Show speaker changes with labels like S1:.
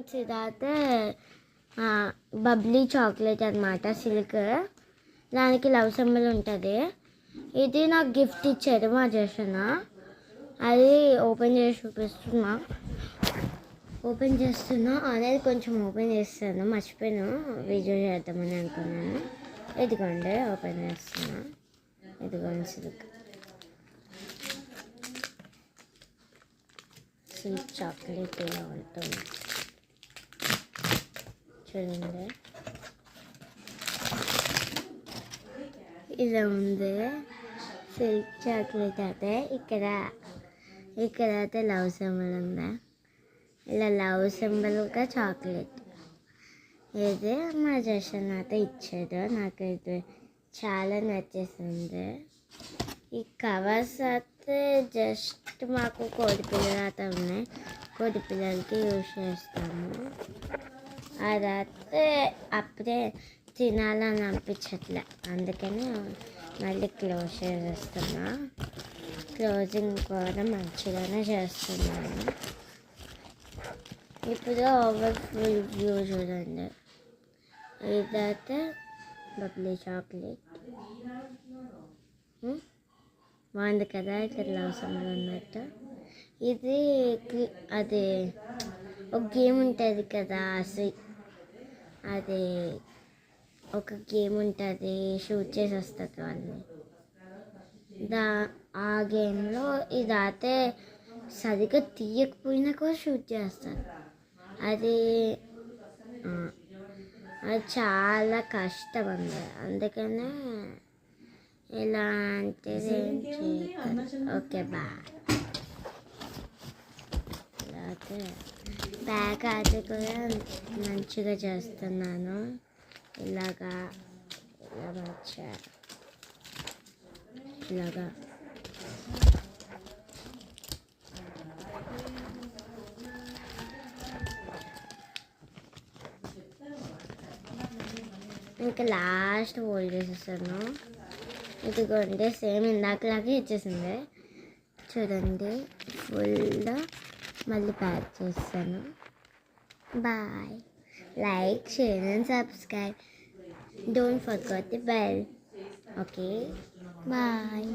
S1: Chocolates ఇదైతే Babli chocolate అనమాట, silk. దానికి లవ్ సింబల్ ఉంటుంది. ఇది నాకు గిఫ్ట్ ఇచ్చారు మా జషన్. అది ఓపెన్ చేసి చేస్తున్నా అనేది కొంచెం ఓపెన్ చేస్తాను, మర్చిపోయాను వీడియో చేద్దామని అనుకున్నాను. ఇదిగోండి ఓపెన్ చేస్తున్నా. ఇదిగోండి సిల్క్ చాక్లెట్ ఇలా ఉంటుంది చూడండి. ఇలా ఉంది సిల్క్ చాక్లెట్. అయితే ఇక్కడ అయితే లవ్ సింబల్ ఉంది. ఇలా లవ్ సింబల్గా చాక్లెట్ ఇది మా జషన్ అయితే ఇచ్చాడు. నాకు ఇది చాలా నచ్చేసింది. ఈ కవర్స్ అయితే జస్ట్ మాకు కోడి పిల్లలు అయితే ఉన్నాయి, కోడి పిల్లలకి యూజ్ చేస్తాము. అదైతే అప్పుడే తినాలని అనిపించట్లే, అందుకని మళ్ళీ క్లోజ్ చేసేస్తున్నా. క్లోజింగ్ కూడా మంచిగానే చేస్తున్నాను. ఇప్పుడు ఓవర్ఫుల్ వ్యూ చూడండి. ఇదైతే బబ్లీ చాక్లెట్ బాగుంది కదా, ఇక్కడ లవ్ సింబల్ ఉన్నట్టు. ఇది అది ఒక గేమ్ ఉంటుంది కదా, అది ఒక గేమ్ ఉంటుంది, షూట్ చేసి వస్తుంది వాళ్ళని. ఆ గేమ్లో ఇదైతే సరిగ్గా తీయకపోయినా కూడా షూట్ చేస్తారు. అది చాలా కష్టం అండి, అందుకనే ఇలాంటిది ఏం చేయదు. Okay bye. అయితే ప్యాక్ అయితే కూడా మంచిగా చేస్తున్నాను. ఇలాగా ఇంకా లాస్ట్ హోల్డ్ చేసేసాను. ఇదిగోండి సేమ్ ఇందాకలాగే ఇచ్చేసింది చూడండి. ఫుల్గా మళ్ళీ ప్యాక్ చేస్తాను. Bye. Like, share and subscribe. Don't forget the bell. Okay bye.